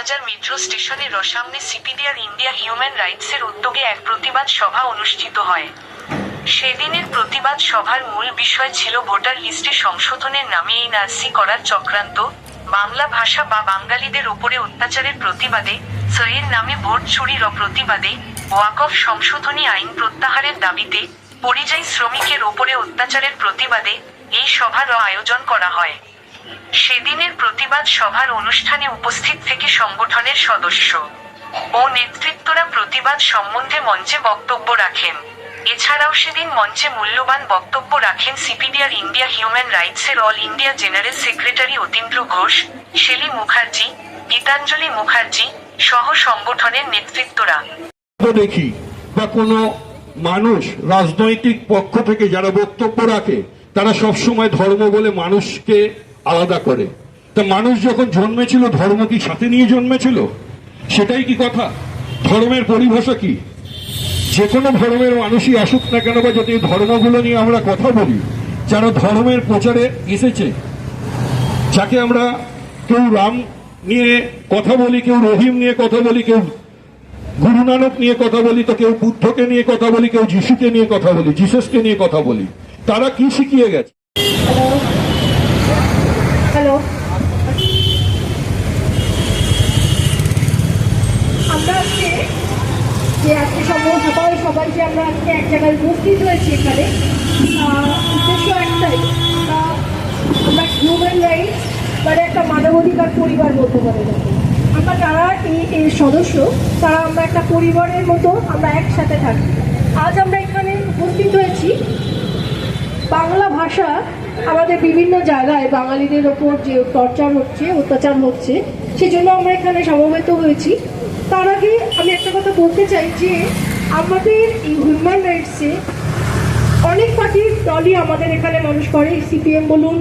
বাজার মেট্রো স্টেশনের সামনে সিপিডিআর ইন্ডিয়া হিউম্যান রাইটসের উদ্যোগে এক প্রতিবাদ সভা অনুষ্ঠিত হয়। সেদিনের প্রতিবাদ সভার মূল বিষয় ছিল ভোটার লিস্টে সংশোধনের নামে এনআরসি করার চক্রান্ত, বাংলা ভাষা বা বাঙালিদের ওপরে অত্যাচারের প্রতিবাদে, সইয়ের নামে ভোট চুরির প্রতিবাদে, ওয়াকফ সংশোধনী আইন প্রত্যাহারের দাবিতে, পরিযায়ী শ্রমিকের ওপরে অত্যাচারের প্রতিবাদে এই সভার আয়োজন করা হয়। সেদিনের প্রতিবাদ সভার অনুষ্ঠানে উপস্থিত থেকে সংগঠনের সদস্য ও নেতৃত্বরা প্রতিবাদ সম্বন্ধে মঞ্চে বক্তব্য রাখেন। এছাড়াও সেদিন মঞ্চে মূল্যবান বক্তব্য রাখেন সিপিডিআর ইন্ডিয়া হিউম্যান রাইটসের all India general secretary Atindra Ghosh, Shelly Mukherjee, Gitanjali Mukherjee সহ সংগঠনের নেতৃত্বরা। দেখি বা কোনো মানুষ রাজনৈতিক পক্ষ থেকে যারা বক্তব্য রাখে তারা সবসময় ধর্ম বলে মানুষকে আলাদা করে। তা মানুষ যখন জন্মেছিল ধর্ম কি সাথে নিয়ে জন্মেছিল? সেটাই কি কথা? ধর্মের পরিভাষা কি? যে কোনো ধর্মের মানুষই আসুক না কেন বা যদি ধর্মগুলো নিয়ে আমরা কথা বলি, যারা ধর্মের প্রচারে এসেছে, যাকে আমরা কেউ রাম নিয়ে কথা বলি, কেউ রহিম নিয়ে কথা বলি, কেউ গুরু নানক নিয়ে কথা বলি, তো কেউ বুদ্ধকে নিয়ে কথা বলি, কেউ যিশুকে নিয়ে কথা বলি, জিসাসকে নিয়ে কথা বলি, তারা কি শিখিয়ে গেছে? হ্যালো, আমরা আজকে সবাই যে আমরা আজকে এক জায়গায় উপস্থিত হয়েছি এখানে, উদ্দেশ্য একটাই, আমরা হিউম্যান রাইটস মানে একটা মানবাধিকার পরিবার বলতে পারি। আমরা যারা এই সদস্য তারা আমরা একটা পরিবারের মতো আমরা একসাথে থাকি। আজ আমরা এখানে উপস্থিত হয়েছি বাংলা ভাষা আমাদের বিভিন্ন জায়গায় বাঙালিদের ওপর যে টর্চার হচ্ছে, অত্যাচার হচ্ছে, সেজন্য আমরা এখানে সমবেত হয়েছি। তার আগে আমি একটা কথা বলতে চাই যে আমাদের এই হিউম্যান রাইটসে অনেক পার্টির দলই আমাদের এখানে মানুষ করে, সিপিএম বলুন,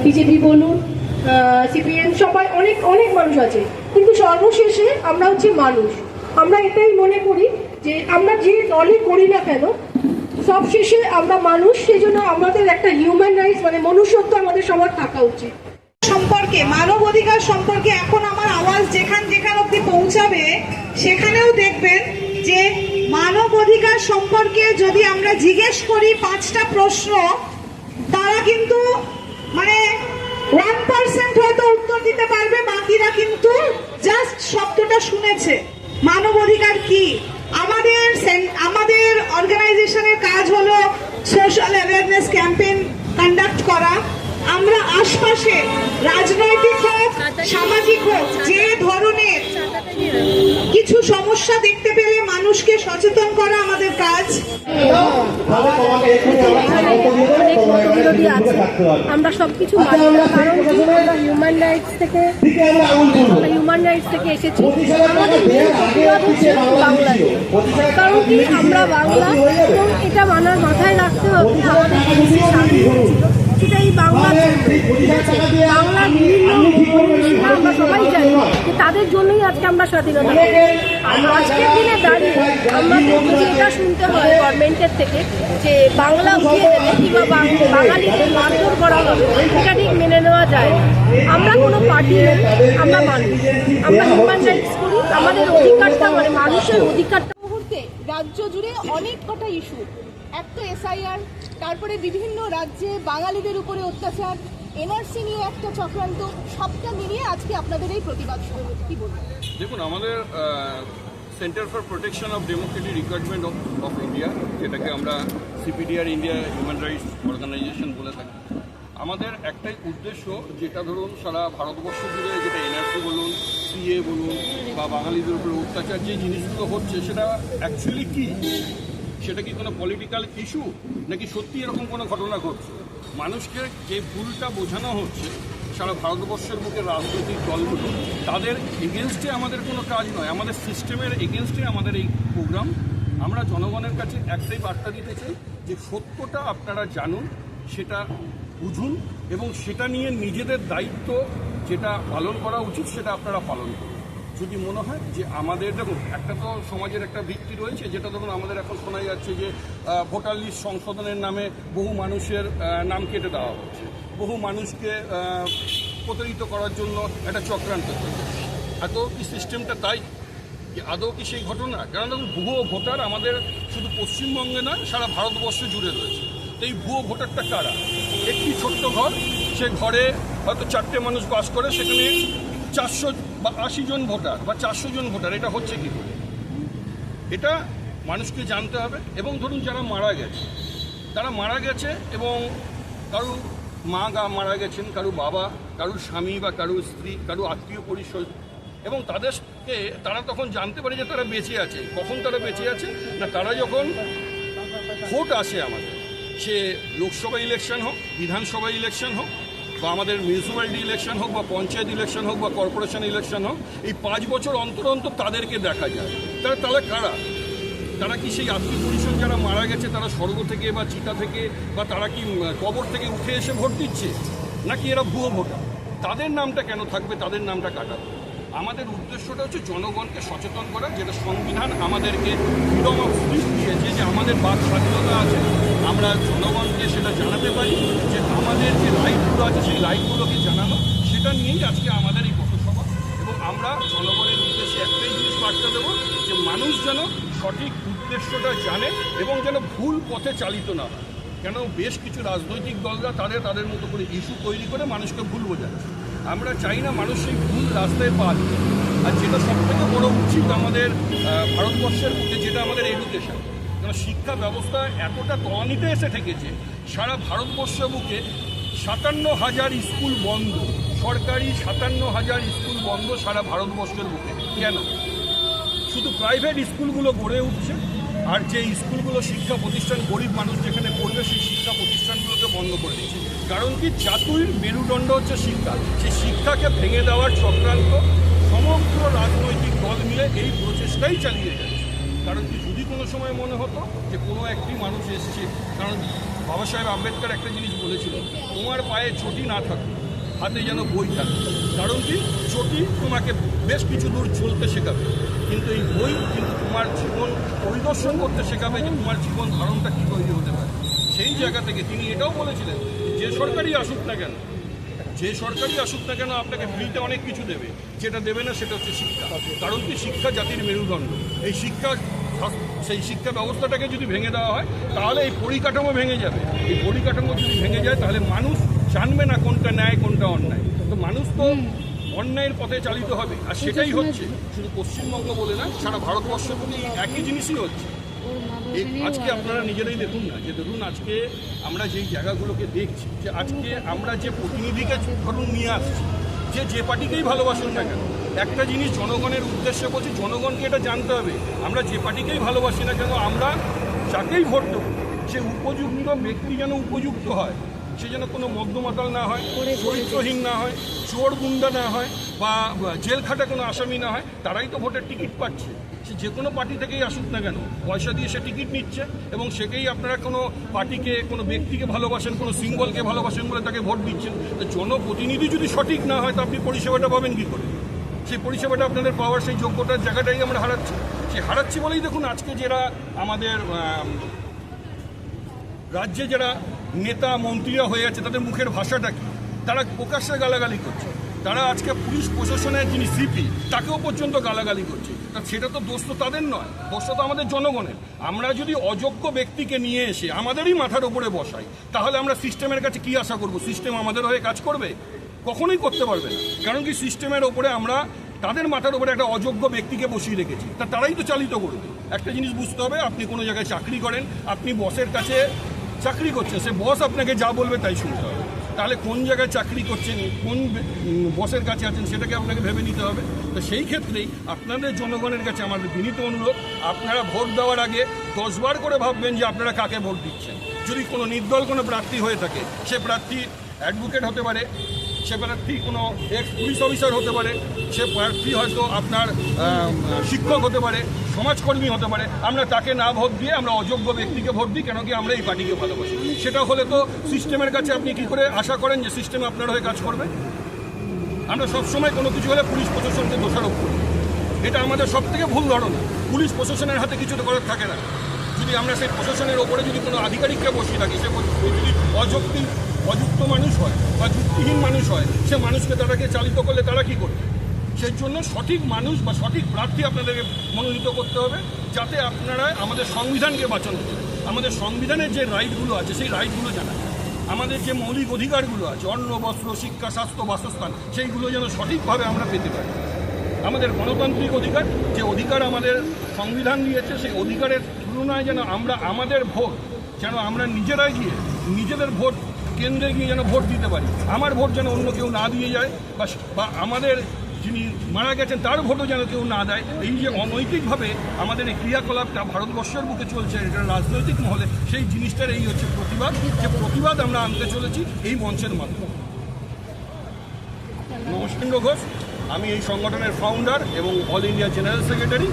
বিজেপি বলুন, সিপিএম, সবাই অনেক অনেক মানুষ আছে, কিন্তু সর্বশেষে আমরা হচ্ছে মানুষ। আমরা এটাই মনে করি যে আমরা যে দলই করি না কেন সব শেষে আমরা মানুষ, সেই জন্য আমাদের একটা হিউম্যান রাইটস মানে মনুষ্যত্ব আমাদের সবার থাকা উচিত। সম্পর্কে, মানব অধিকার সম্পর্কে এখন আমার আওয়াজ যেখান অব্দি পৌঁছাবে সেখানেও দেখবেন যে মানব অধিকার সম্পর্কে যদি আমরা জিজ্ঞেস করি 5টা প্রশ্ন, তারা কিন্তু মানে 1% হয়তো উত্তর দিতে পারবে, বাকিরা কিন্তু জাস্ট শব্দটা শুনেছে। মানব অধিকার কি? আমাদের অর্গানাইজেশনের কাজ হলো সোশ্যাল অ্যাওয়ারনেস ক্যাম্পেইন কন্ডাক্ট করা। আমরা আশপাশে রাজনৈতিক হোক, সামাজিক হোক, যে ধরনের কিছু সমস্যা দেখতে পেলে মানুষকে সচেতন করা আমাদের কাজ। আমরা সবকিছু মানি না, কারণ আমরা হিউম্যান রাইটস থেকে এসেছি। আমাদের প্রতিবাদ হচ্ছে বাংলা, কারণ কি আমরা বাংলা, এবং এটা মানার মাথায় রাখতে হবে আমাদের দেশে স্বাধীন হয়েছিল সেটা এই বাংলার বিভিন্ন আমরা সবাই জানি যে তাদের জন্যই আজকে আমরা স্বাধীনতা। আজকের দিনে দাঁড়িয়ে আমাদের যদি এটা শুনতে হয় গভর্নমেন্টের থেকে যে বাংলা উঠিয়ে দেবে কিংবা বাঙালিদের মারধর করা হবে, এটা ঠিক মেনে নেওয়া যায় না। আমরা কোনো পার্টি নই, আমরা মানুষ, আমরা হিউম্যান রাইটস করি। আমাদের অধিকারটা মানে মানুষের অধিকারটা। মুহূর্তে রাজ্য জুড়ে অনেক কটা ইস্যু, এক তো এসআইআর, তারপরে বিভিন্ন রাজ্যে বাঙালিদের উপরে অত্যাচার, এনআরসি নিয়ে একটা চক্রান্ত, সবটা মিলিয়ে আজকে আপনাদের এই প্রতিবাদ সভা। কি বলবেন? দেখুন, আমাদের centre for protection of democratic requirement of India, যেটাকে আমরা CPDR India human rights organisation বলে থাকি, আমাদের একটাই উদ্দেশ্য, যেটা ধরুন সারা ভারতবর্ষ জুড়ে যেটা এনআরসি বলুন, সিএ বলুন বা বাঙালিদের উপরে অত্যাচার যে জিনিসগুলো হচ্ছে, সেটা অ্যাকচুয়ালি কি? সেটা কি কোনো পলিটিক্যাল ইস্যু, নাকি সত্যি এরকম কোনো ঘটনা ঘটছে? মানুষকে যে ভুলটা বোঝানো হচ্ছে সারা ভারতবর্ষের বুকে রাজনৈতিক দলগুলো, তাদের এগেনস্টে আমাদের কোনো কাজ নয়, আমাদের সিস্টেমের এগেনস্টে আমাদের এই প্রোগ্রাম। আমরা জনগণের কাছে একটাই বার্তা দিতে চাই যে সত্যটা আপনারা জানুন, সেটা বুঝুন, এবং সেটা নিয়ে নিজেদের দায়িত্ব যেটা পালন করা উচিত সেটা আপনারা পালন করুন। যদি মনে হয় যে আমাদের, দেখুন, একটা তো সমাজের একটা ভিত্তি রয়েছে, যেটা ধরুন আমাদের এখন শোনা যাচ্ছে যে ভোটার লিস্ট সংশোধনের নামে বহু মানুষের নাম কেটে দেওয়া হচ্ছে, বহু মানুষকে প্রতারিত করার জন্য একটা চক্রান্ত চলছে। আদৌ কি সিস্টেমটা তাই? আদৌ কি সেই ঘটনা? কারণ দেখুন, ভুয়ো ভোটার আমাদের শুধু পশ্চিমবঙ্গে নয়, সারা ভারতবর্ষে জুড়ে রয়েছে। তো এই ভুয়ো ভোটারটা কারা? একটি ছোট্ট ঘর, সে ঘরে হয়তো 4টে মানুষ বাস করে, সেখানে 400 বা 80 জন ভোটার বা 400 জন ভোটার। এটা হচ্ছে কি করে? এটা মানুষকে জানতে হবে। এবং ধরুন যারা মারা গেছে এবং কারো মা মারা গেছেন, কারো বাবা, কারোর স্বামী বা কারোর স্ত্রী, কারো আত্মীয় পরিষদ, এবং তারা তখন জানতে পারে যে তারা বেঁচে আছে। কখন তারা বেঁচে আছে? না, তারা যখন ভোট আসে আমাদের, সে লোকসভা ইলেকশন হোক, বিধানসভা ইলেকশন হোক, বা আমাদের মিউনিসিপ্যালিটি ইলেকশন হোক, বা পঞ্চায়েত ইলেকশন হোক, বা কর্পোরেশন ইলেকশন হোক, এই 5 বছর অন্তর অন্তর তাদেরকে দেখা যায়। তারা কারা? তারা কি সেই আত্মীয় পরিজন যারা মারা গেছে, তারা স্বর্গ থেকে বা চিতা থেকে বা তারা কি কবর থেকে উঠে এসে ভোট দিচ্ছে, নাকি এরা ভুয়ো ভোটার? তাদের নামটা কেন থাকবে? তাদের নামটা কাটাবে। আমাদের উদ্দেশ্যটা হচ্ছে জনগণকে সচেতন করা, যেটা সংবিধান আমাদেরকে ফ্রিডম অফ স্পিচ দিয়েছে, যে আমাদের বাক স্বাধীনতা আছে, আমরা জনগণকে সেটা জানাতে পারি, যে আমাদের যে রাইটগুলো আছে সেই রাইটগুলোকে জানানো, সেটা নিয়েই আজকে আমাদের এই পথসভা। এবং আমরা জনগণের উদ্দেশ্যে একটাই জিনিস বার্তা দেবো, যে মানুষ যেন সঠিক উদ্দেশ্যটা জানে এবং যেন ভুল পথে চালিত না হয়। কেন বেশ কিছু রাজনৈতিক দলরা তাদের মতো করে ইস্যু তৈরি করে মানুষকে ভুল বোঝাচ্ছে। আমরা চাই না মানুষ সেই ভুল রাস্তায় পা দিতে। আর যেটা সবথেকে বড় উচিত আমাদের ভারতবর্ষের মধ্যে, যেটা আমাদের এডুকেশন। কারণ শিক্ষা ব্যবস্থা এতটা তলানিতে এসে ঠেকেছে, সারা ভারতবর্ষ বুকে 57,000 স্কুল বন্ধ, সরকারি 57,000 স্কুল বন্ধ সারা ভারতবর্ষের বুকে। কেন? শুধু প্রাইভেট স্কুলগুলো গড়ে উঠছে, আর যে স্কুলগুলো শিক্ষা প্রতিষ্ঠান গরিব মানুষ যেখানে পড়বে, সেই শিক্ষা প্রতিষ্ঠানগুলোকে বন্ধ করে দিচ্ছে। কারণ কি? জাতির মেরুদণ্ড হচ্ছে শিক্ষা। সেই শিক্ষাকে ভেঙে দেওয়ার চক্রান্ত সমগ্র রাজনৈতিক দল মিলে এই প্রচেষ্টাই চালিয়ে যাচ্ছে। কারণ কি? যদি কোনো সময় মনে হতো যে কোনো একটি মানুষ এসছে, কারণ বাবা সাহেব আম্বেদকর একটা জিনিস বলেছিল, তোমার পায়ে চটি না থাকুক, হাতে যেন বই থাকে। কারণ কি? চটি তোমাকে বেশ কিছু দূর চলতে শেখাবে, কিন্তু এই বই কিন্তু তোমার জীবন পরিদর্শন করতে শেখাবে, যে তোমার জীবন ধারণটা কী তৈরি হতে পারে। সেই জায়গা থেকে তিনি এটাও বলেছিলেন, যে সরকারই আসুক না কেন আপনাকে ফ্রিতে অনেক কিছু দেবে, যেটা দেবে না সেটা হচ্ছে শিক্ষা। কারণ কি? শিক্ষা জাতির মেরুদণ্ড। সেই শিক্ষা ব্যবস্থাটাকে যদি ভেঙে দেওয়া হয়, তাহলে এই পরিকাঠামো ভেঙে যাবে। এই পরিকাঠামো যদি ভেঙে যায়, তাহলে মানুষ জানবে না কোনটা ন্যায় কোনটা অন্যায়। তো মানুষ তো অন্যায়ের পথে চালিত হবে, আর সেটাই হচ্ছে। শুধু পশ্চিমবঙ্গ বলে না, সারা ভারতবর্ষ বলে একই জিনিসই হচ্ছে। আজকে আপনারা নিজেরাই দেখুন না, যে ধরুন আজকে আমরা যেই জায়গাগুলোকে দেখছি, যে আজকে আমরা যে প্রতিনিধিকে ধরুন নিয়ে আসছি, যে পার্টিকেই ভালোবাসুন না কেন, একটা জিনিস জনগণের উদ্দেশ্যে বলছি, জনগণকে এটা জানতে হবে, আমরা যে পার্টিকেই ভালোবাসি না কেন, আমরা যাকেই ভোট দেবো, সে উপযুক্ত ব্যক্তি যেন উপযুক্ত হয়, সে যেন কোনো মদ্যমাতাল না হয়, চরিত্রহীন না হয়, চোর গুন্ডা না হয়, বা জেল খাটা কোনো আসামি না হয়। তারাই তো ভোটের টিকিট পাচ্ছে। সে যে কোনো পার্টি থেকেই আসুক না কেন, পয়সা দিয়ে সে টিকিট নিচ্ছে, এবং সেকেই আপনারা কোনো পার্টিকে, কোনো ব্যক্তিকে ভালোবাসেন, কোনো সিম্বলকে ভালোবাসেন বলে তাকে ভোট দিচ্ছেন। তো জনপ্রতিনিধি যদি সঠিক না হয়, তো আপনি পরিষেবাটা পাবেন কী করে? সেই পরিষেবাটা আপনাদের পাওয়ার সেই যোগ্যতার জায়গাটাই আমরা হারাচ্ছি বলেই দেখুন আজকে যারা আমাদের রাজ্যে যারা নেতা মন্ত্রীরা হয়ে আছে, তাদের মুখের ভাষাটা কি? তারা প্রকাশ্যে গালাগালি করছে। তারা আজকে পুলিশ প্রশাসনের যিনি সিপি, তাকেও পর্যন্ত গালাগালি করছে। তা সেটা তো দোষ তো তাদের নয়, দোষ তো আমাদের জনগণের। আমরা যদি অযোগ্য ব্যক্তিকে নিয়ে এসে আমাদেরই মাথার ওপরে বসাই, তাহলে আমরা সিস্টেমের কাছে কি আশা করব? সিস্টেম আমাদের হয়ে কাজ করবে? কখনোই করতে পারবে না। কারণ কি? সিস্টেমের ওপরে আমরা তাদের মাথার উপরে একটা অযোগ্য ব্যক্তিকে বসিয়ে রেখেছি, তারাই তো চালিত করবে। একটা জিনিস বুঝতে হবে, আপনি কোনো জায়গায় চাকরি করেন, আপনি বসের কাছে চাকরি করছেন, সে বস আপনাকে যা বলবে তাই শুনতে হবে। তাহলে কোন জায়গায় চাকরি করছেন, কোন বসের কাছে আছেন, সেটাকে আপনাকে ভেবে নিতে হবে। তো সেই ক্ষেত্রেই আপনাদের জনগণের কাছে আমাদের বিনীত অনুরোধ, আপনারা ভোট দেওয়ার আগে 10 বার করে ভাববেন যে আপনারা কাকে ভোট দিচ্ছেন। যদি কোনো নির্দল কোনো প্রার্থী হয়ে থাকে, সে প্রার্থী অ্যাডভোকেট হতে পারে, সে প্রার্থী কোনো এক্স পুলিশ অফিসার হতে পারে, সে প্রার্থী হয়তো আপনার শিক্ষক হতে পারে, সমাজকর্মী হতে পারে। আমরা তাকে না ভোট দিয়ে আমরা অযোগ্য ব্যক্তিকে ভোট দিই, কেন কি? আমরা এই পার্টিকে ভালোবাসি। সেটা হলে তো সিস্টেমের কাছে আপনি কী করে আশা করেন যে সিস্টেম আপনার হয়ে কাজ করবে? আমরা সবসময় কোনো কিছু হলে পুলিশ প্রশাসনকে দোষারোপ করি, এটা আমাদের সবথেকে ভুল ধারণা। পুলিশ প্রশাসনের হাতে কিছু তো করার থাকে না। যদি আমরা সেই প্রশাসনের ওপরে যদি কোনো আধিকারিককে বসিয়ে রাখি, সে যদি অযুক্ত মানুষ হয় বা যুক্তিহীন মানুষ হয়, সে মানুষকে তাদেরকে চালিত করলে তারা কী করবে? সেই জন্য সঠিক মানুষ বা সঠিক প্রার্থী আপনাদেরকে মনোনীত করতে হবে, যাতে আপনারা আমাদের সংবিধানকে বাঁচানো যায়। আমাদের সংবিধানের যে রাইটগুলো আছে সেই রাইটগুলো জানা যায়, আমাদের যে মৌলিক অধিকারগুলো আছে অন্ন, বস্ত্র, শিক্ষা, স্বাস্থ্য, বাসস্থান, সেইগুলো যেন সঠিকভাবে আমরা পেতে পারি। আমাদের গণতান্ত্রিক অধিকার, যে অধিকার আমাদের সংবিধান দিয়েছে, সেই অধিকারের তুলনায় যেন আমরা আমাদের ভোট যেন আমরা নিজেরাই গিয়ে নিজেদের ভোট কেন্দ্রে গিয়ে যেন ভোট দিতে পারি। আমার ভোট যেন অন্য কেউ না দিয়ে যায়, বা আমাদের যিনি মারা গেছেন তার ভোটও যেন কেউ না দেয়। এই যে অনৈতিকভাবে আমাদের এই ক্রিয়াকলাপটা ভারতবর্ষের বুকে চলছে, এটা রাজনৈতিক মহলে, সেই জিনিসটার এই হচ্ছে প্রতিবাদ, যে প্রতিবাদ আমরা আনতে চলেছি এই মঞ্চের মাধ্যমে। নমস্কার ঘোষ, আমি এই সংগঠনের ফাউন্ডার এবং অল ইন্ডিয়া জেনারেল সেক্রেটারি।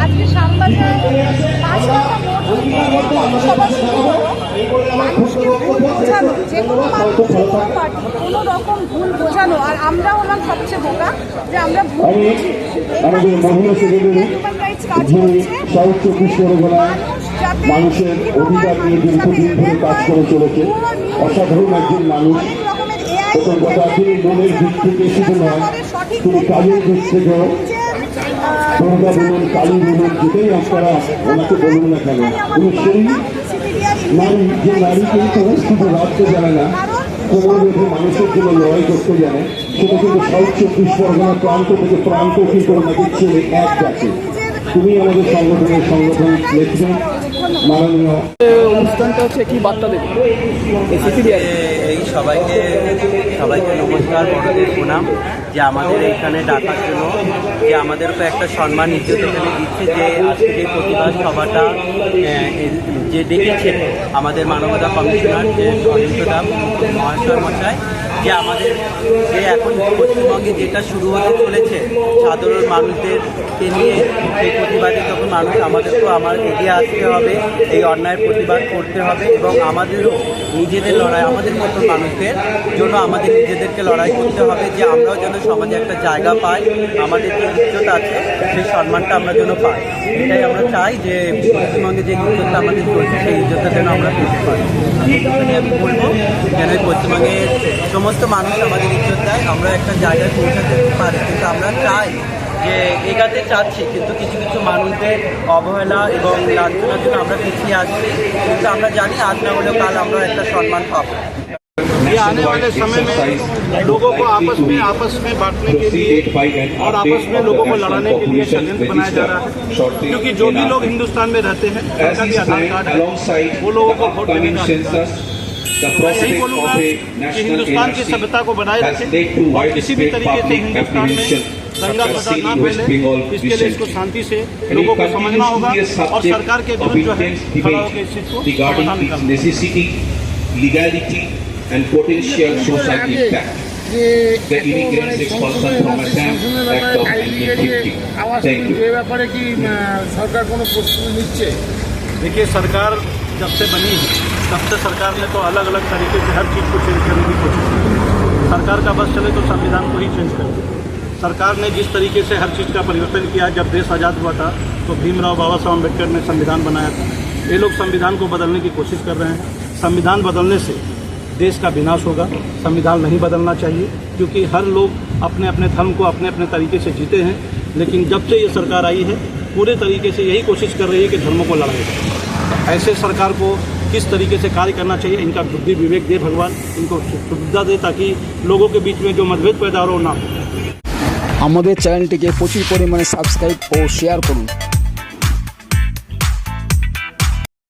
আজকে শ্যামবাজার 5 টাকা মোট পৌরসভা শুরু হলো। মানুষকে ভুল বোঝানো, যে কোনো মানুষ, যে কোনো পার্টি, কোনো রকম ভুল বোঝানো, আর আমরা হলাম সবচেয়ে বোকা যে আমরা ভুল বুঝি। হিউম্যান রাইটস কাজ করছে, মানুষের অধিকার নিয়ে দীর্ঘদিন ধরে কাজ করে চলেছে। অসাধারণ একজন মানুষ। প্রথম কথা, তিনি মনের দিক থেকে শুধু নয়, তিনি কাজের দিক থেকেও, দুর্গা বলুন, কালী বলুন, যেটাই আপনারা ওনাকে বলুন না কেন, উনি সেই নারী, যে নারী কিন্তু শুধু রাখতে জানে না, কোমর বেঁধে মানুষের জন্য লড়াই করতে জানে। সেটা কিন্তু সাউথ 24 পরগনা প্রান্ত থেকে প্রান্ত কি করে না দিচ্ছে এক ডাকে। তুমি আমাদের সংগঠন নেত্রী, মাননীয়। অনুষ্ঠানটা হচ্ছে কি বার্তা দেবে এই সবাইকে নমস্কার, বড়দের প্রণাম, যে আমাদের এইখানে ডাকার জন্য, যে আমাদেরকে একটা সম্মান ইজ্জত এখানে দিচ্ছে, যে আজকে যে প্রতিবাদ সভাটা যে ডেকেছে আমাদের মানবতা কমিশনার যে অনিন্দ্যদা মহাশয় মশাই, যে আমাদের যে এখন পশ্চিমবঙ্গে যেটা শুরু হতে চলেছে সাধারণ মানুষদেরকে নিয়ে, এই প্রতিবাদে তখন মানুষ আমাদেরকেও এগিয়ে আসতে হবে, এই অন্যায়ের প্রতিবাদ করতে হবে, এবং আমাদেরও নিজেদের লড়াই, আমাদের মতো মানুষদের জন্য আমাদের নিজেদেরকে লড়াই করতে হবে, যে আমরাও যেন সমাজে একটা জায়গা পাই, আমাদের যে ইজ্জত আছে সেই সম্মানটা আমরা যেন পাই। এটাই আমরা চাই, যে পশ্চিমবঙ্গে যে ইজ্জতটা আমাদের চলছে সেই ইজ্জতটা যেন আমরা পেতে পারি। এখানে আমি বলবো যেন পশ্চিমবঙ্গের সমস্ত মানুষ আমাদের ইজ্জত দেয়, আমরা একটা জায়গায় পৌঁছাতে পারি। কিন্তু আমরা চাই যে এগাতে চাচ্ছি, কিন্তু কিছু কিছু মানুষদের অবহেলা এবং লাঞ্ছনার জন্য আমরা পিছিয়ে আসছি। কিন্তু আমরা জানি আজ না হলেও কাল আমরা একটা সম্মান পাবো। ये आने वाले समय में लोगों को आपस में बांटने के लिए और आपस में लोगों को लड़ाने के लिए षड्यंत्र बनाया जा रहा है, क्योंकि जो भी लोग हिंदुस्तान में रहते हैं उनका भी आधार कार्ड है, वो लोगों को वोट देने का अधिकार है। मैं यही बोलूँगा कि हिंदुस्तान की सभ्यता को बनाए रखें और किसी भी तरीके से हिंदुस्तान में दंगा फसाद ना फैले, इसके लिए इसको शांति से लोगों को समझना होगा और सरकार के विरुद्ध जो है खड़ा होकर इस चीज को समाधान legality and potential social impact. The immigrants expulsion from Assam Act of 1950. Thank you. ব্যাপারে কি সরকার কোনো প্রস্তুতি নিচ্ছে? देखिए, सरकार जब से बनी है तब से सरकार ने तो अलग अलग तरीके से हर चीज़ को चेंज करने की कोशिश की। सरकार का बस चले तो संविधान को ही चेंज करे। सरकार ने जिस तरीके से हर चीज़ का परिवर्तन किया, जब देश आज़ाद हुआ था तो भीमराव बाबा साहब अम्बेडकर ने संविधान बनाया था। ये लोग संविधान को बदलने की कोशिश कर रहे हैं। संविधान बदलने से देश का विनाश होगा। संविधान नहीं बदलना चाहिए, क्योंकि हर लोग अपने अपने धर्म को अपने अपने तरीके से जीते हैं। लेकिन जब से ये सरकार आई है पूरे तरीके से यही कोशिश कर रही है कि धर्मों को लड़ाया जाए। ऐसे सरकार को किस तरीके से कार्य करना चाहिए, इनका बुद्धि विवेक दे भगवान, इनको सुविधा दे, ताकि लोगों के बीच में जो मतभेद पैदा हो ना हो। আমাদের চ্যানেলটিকে প্রচুর পরিমাণে সাবস্ক্রাইব ও শেয়ার করুন।